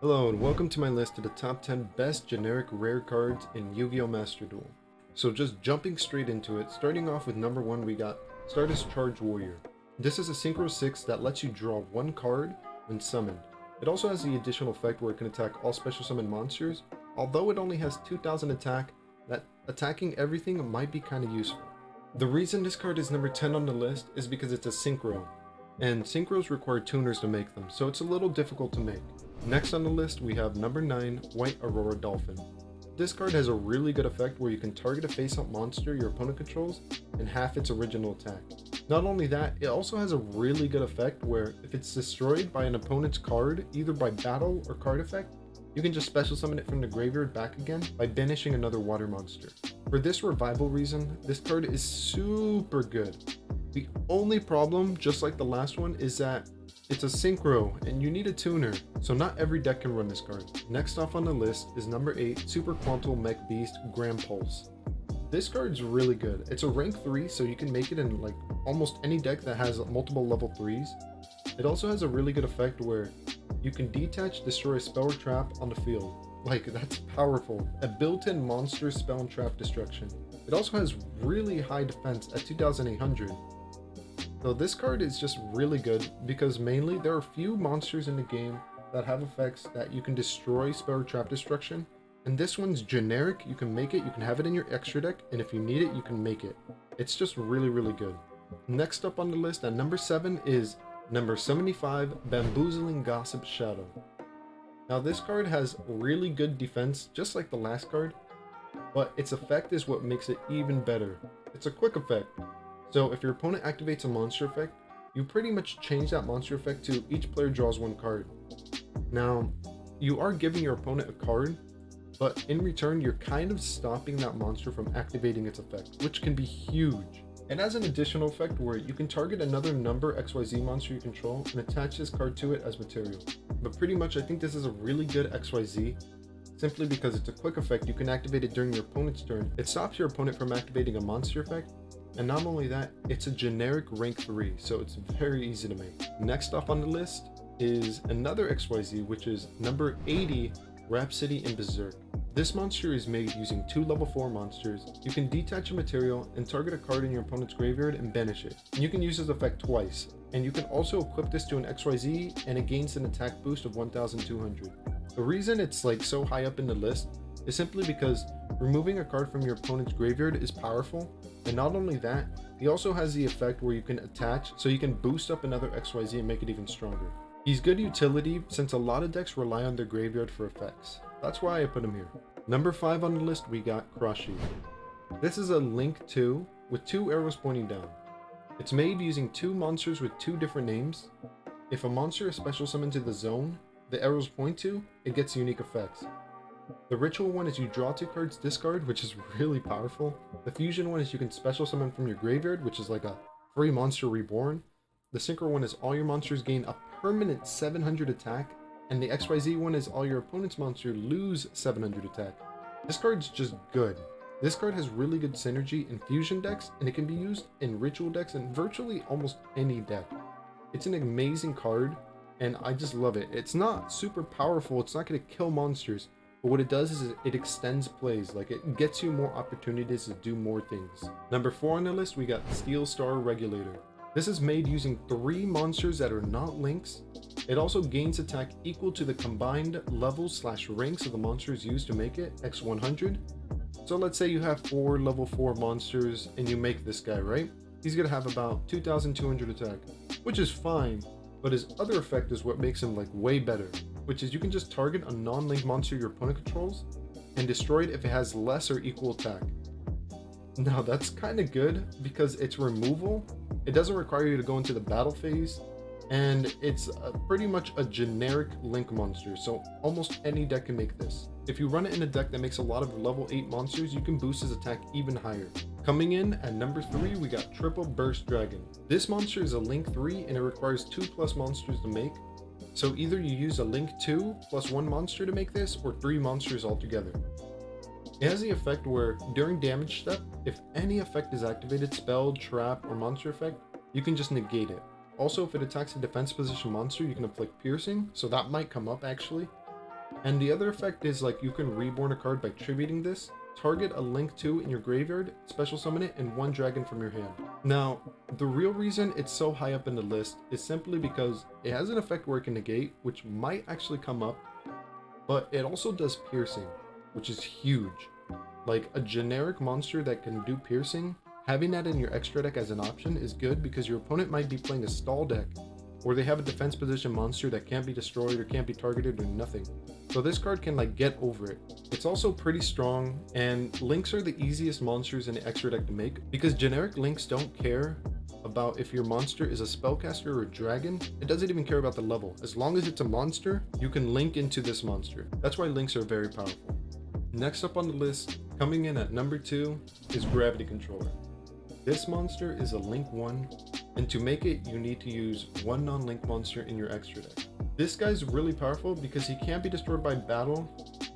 Hello and welcome to my list of the top 10 best generic rare cards in Yu-Gi-Oh! Masterduel. So just jumping straight into it, starting off with number 1 we got Stardust Charge Warrior. This is a Synchro 6 that lets you draw one card when summoned. It also has the additional effect where it can attack all special summon monsters, although it only has 2000 attack, that attacking everything might be kinda useful. The reason this card is number 10 on the list is because it's a Synchro, and Synchros require tuners to make them, so it's a little difficult to make. Next on the list, we have number 9, White Aurora Dolphin. This card has a really good effect where you can target a face-up monster your opponent controls and half its original attack. Not only that, it also has a really good effect where if it's destroyed by an opponent's card, either by battle or card effect, you can just special summon it from the graveyard back again by banishing another water monster. For this revival reason, this card is super good. The only problem, just like the last one, is that it's a Synchro, and you need a tuner, so not every deck can run this card. Next off on the list is number 8, Super Quantal Mech Beast Grampulse. This card's really good. It's a rank 3, so you can make it in like almost any deck that has multiple level 3s. It also has a really good effect where you can detach, destroy a spell or trap on the field. Like, that's powerful. A built-in monster spell and trap destruction. It also has really high defense at 2800. So this card is just really good because mainly there are few monsters in the game that have effects that you can destroy spell or trap destruction, and this one's generic. You can make it, you can have it in your extra deck, and if you need it, you can make it. It's just really good. Next up on the list at number 7 is number 75, Bamboozling Gossip Shadow. Now this card has really good defense just like the last card, but its effect is what makes it even better. It's a quick effect. So if your opponent activates a monster effect, you pretty much change that monster effect to each player draws one card. Now, you are giving your opponent a card, but in return you're kind of stopping that monster from activating its effect, which can be huge. It has an additional effect where you can target another number XYZ monster you control and attach this card to it as material. But pretty much I think this is a really good XYZ, simply because it's a quick effect. You can activate it during your opponent's turn. It stops your opponent from activating a monster effect, and not only that, it's a generic rank 3, so it's very easy to make. Next up on the list is another XYZ, which is number 80, Rhapsody in Berserk. This monster is made using 2 level 4 monsters. You can detach a material and target a card in your opponent's graveyard and banish it. And you can use this effect twice. And you can also equip this to an XYZ, and it gains an attack boost of 1200. The reason it's like so high up in the list is simply because removing a card from your opponent's graveyard is powerful, and not only that, he also has the effect where you can attach, so you can boost up another XYZ and make it even stronger. He's good utility since a lot of decks rely on their graveyard for effects. That's why I put him here. Number 5 on the list, we got Gracial. This is a Link 2 with 2 arrows pointing down. It's made using 2 monsters with 2 different names. If a monster is special summoned to the zone the arrows point to, it gets unique effects. The ritual one is you draw 2 cards, discard, which is really powerful. The fusion one is you can special summon from your graveyard, which is like a free monster reborn. The synchro one is all your monsters gain a permanent 700 attack, and the XYZ one is all your opponent's monsters lose 700 attack. This card's just good. This card has really good synergy in fusion decks, and it can be used in ritual decks and virtually almost any deck. It's an amazing card, and I just love it. It's not super powerful, it's not going to kill monsters, but what it does is it extends plays, like it gets you more opportunities to do more things. Number 4 on the list, we got Steel Star Regulator. This is made using 3 monsters that are not links. It also gains attack equal to the combined levels / ranks of the monsters used to make it, x 100. So let's say you have 4 level 4 monsters and you make this guy, right? He's gonna have about 2200 attack, which is fine, but his other effect is what makes him like way better, which is you can just target a non-link monster your opponent controls and destroy it if it has less or equal attack. Now that's kind of good because it's removal. It doesn't require you to go into the battle phase, and it's pretty much a generic link monster, so almost any deck can make this. If you run it in a deck that makes a lot of level 8 monsters, you can boost his attack even higher. Coming in at number 3, we got Triple Burst Dragon. This monster is a link 3 and it requires 2+ monsters to make. So either you use a link 2 plus 1 monster to make this, or 3 monsters altogether. It has the effect where during damage step, if any effect is activated, spell, trap, or monster effect, you can just negate it. Also, if it attacks a defense position monster, you can inflict piercing, so that might come up actually. And the other effect is like you can reborn a card by tributing this, target a Link 2 in your graveyard, special summon it, and one dragon from your hand. Now, the real reason it's so high up in the list is simply because it has an effect where it can negate, which might actually come up, but it also does piercing, which is huge. Like a generic monster that can do piercing, having that in your extra deck as an option is good because your opponent might be playing a stall deck, or they have a defense position monster that can't be destroyed or can't be targeted or nothing. So this card can like get over it. It's also pretty strong, and links are the easiest monsters in the extra deck to make because generic links don't care about if your monster is a spellcaster or a dragon. It doesn't even care about the level. As long as it's a monster, you can link into this monster. That's why links are very powerful. Next up on the list, coming in at number 2, is Gravity Controller. This monster is a Link 1, and to make it, you need to use one non-link monster in your extra deck. This guy's really powerful because he can't be destroyed by battle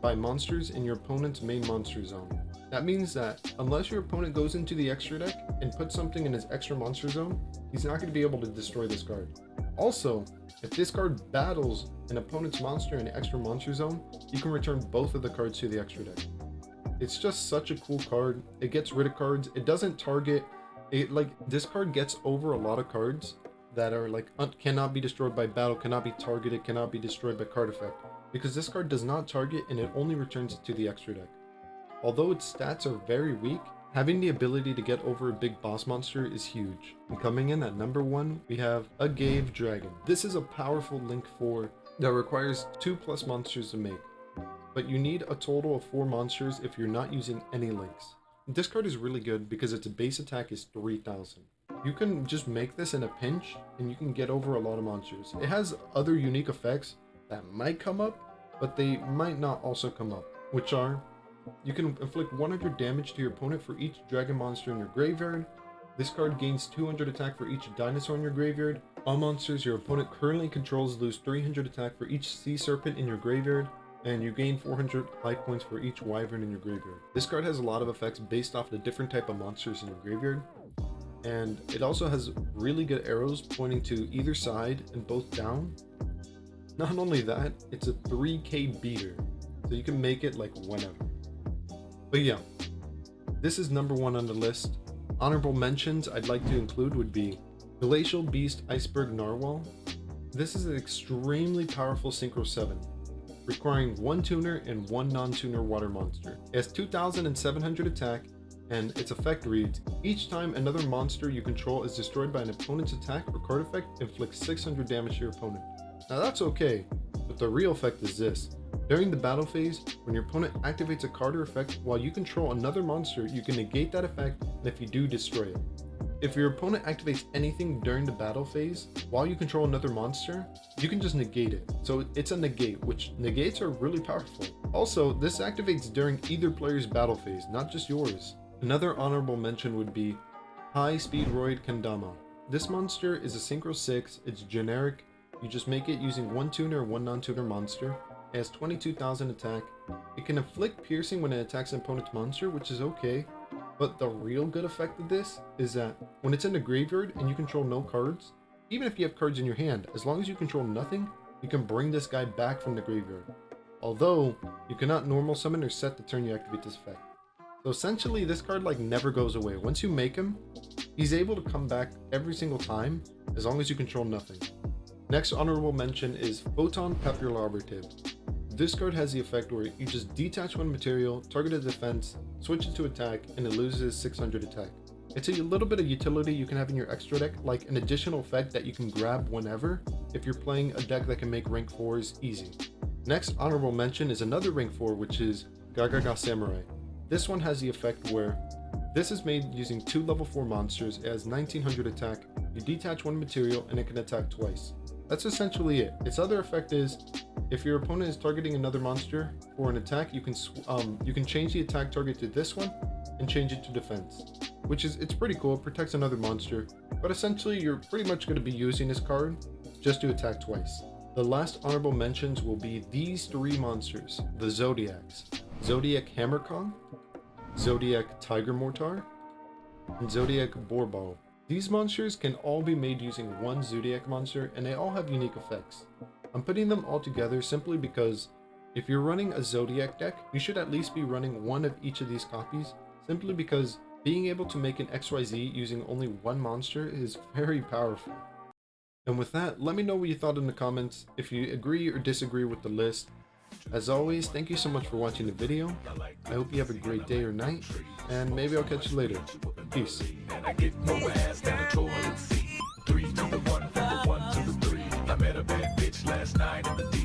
by monsters in your opponent's main monster zone. That means that unless your opponent goes into the extra deck and puts something in his extra monster zone, he's not going to be able to destroy this card. Also, if this card battles an opponent's monster in the extra monster zone, you can return both of the cards to the extra deck. It's just such a cool card. It gets rid of cards. It doesn't target. This card gets over a lot of cards that are like cannot be destroyed by battle, cannot be targeted, cannot be destroyed by card effect, because this card does not target and it only returns it to the extra deck. Although its stats are very weak, having the ability to get over a big boss monster is huge. And coming in at number 1, we have Agave Dragon. This is a powerful Link 4 that requires 2+ monsters to make, but you need a total of 4 monsters if you're not using any links. This card is really good because its base attack is 3000. You can just make this in a pinch and you can get over a lot of monsters. It has other unique effects that might come up, but they might not also come up, which are: you can inflict 100 damage to your opponent for each dragon monster in your graveyard. This card gains 200 attack for each dinosaur in your graveyard. All monsters your opponent currently controls lose 300 attack for each sea serpent in your graveyard, and you gain 400 life points for each wyvern in your graveyard. This card has a lot of effects based off the different type of monsters in your graveyard, and it also has really good arrows pointing to either side and both down. Not only that, it's a 3k beater, so you can make it like whenever. But yeah, this is number 1 on the list. Honorable mentions I'd like to include would be Glacial Beast Iceberg Narwhal. This is an extremely powerful Synchro 7, requiring 1 tuner and 1 non-tuner water monster. It has 2700 attack, and its effect reads: each time another monster you control is destroyed by an opponent's attack or card effect, inflict 600 damage to your opponent. Now that's okay, but the real effect is this. During the battle phase, when your opponent activates a card or effect while you control another monster, you can negate that effect, and if you do, destroy it. If your opponent activates anything during the battle phase while you control another monster, you can just negate it. So it's a negate, which negates are really powerful. Also, this activates during either player's battle phase, not just yours. Another honorable mention would be Hi-Speedroid Kendama. This monster is a Synchro 6, it's generic, you just make it using 1 tuner and 1 non-tuner monster. It has 22,000 attack. It can inflict piercing when it attacks an opponent's monster, which is okay, but the real good effect of this is that when it's in the graveyard and you control no cards, even if you have cards in your hand, as long as you control nothing, you can bring this guy back from the graveyard. Although, you cannot normal summon or set the turn you activate this effect. So essentially, this card like never goes away. Once you make him, he's able to come back every single time, as long as you control nothing. Next honorable mention is Photon Papilloperative. This card has the effect where you just detach one material, target a defense, switch it to attack, and it loses 600 attack. It's a little bit of utility you can have in your extra deck, like an additional effect that you can grab whenever, if you're playing a deck that can make rank 4s easy. Next honorable mention is another rank 4, which is Gagaga Samurai. This one has the effect where this is made using 2 level 4 monsters. It has 1900 attack, you detach one material, and it can attack twice. That's essentially it. Its other effect is, if your opponent is targeting another monster for an attack, you can change the attack target to this one and change it to defense, which is, it's pretty cool. It protects another monster, but essentially you're pretty much going to be using this card just to attack twice. The last honorable mentions will be these 3 monsters: the Zoodiacs, Zoodiac Hammerkong, Zoodiac Tiger Mortar, and Zoodiac Borball. These monsters can all be made using 1 Zoodiac monster, and they all have unique effects. I'm putting them all together simply because If you're running a Zoodiac deck, you should at least be running one of each of these copies, simply because being able to make an XYZ using only one monster is very powerful. And with that, let me know what you thought in the comments, if you agree or disagree with the list. As always, thank you so much for watching the video. I hope you have a great day or night, and maybe I'll catch you later. Peace. I get more ass than a toilet seat. 3 to the 1, from the 1 to the 3. I met a bad bitch last night in the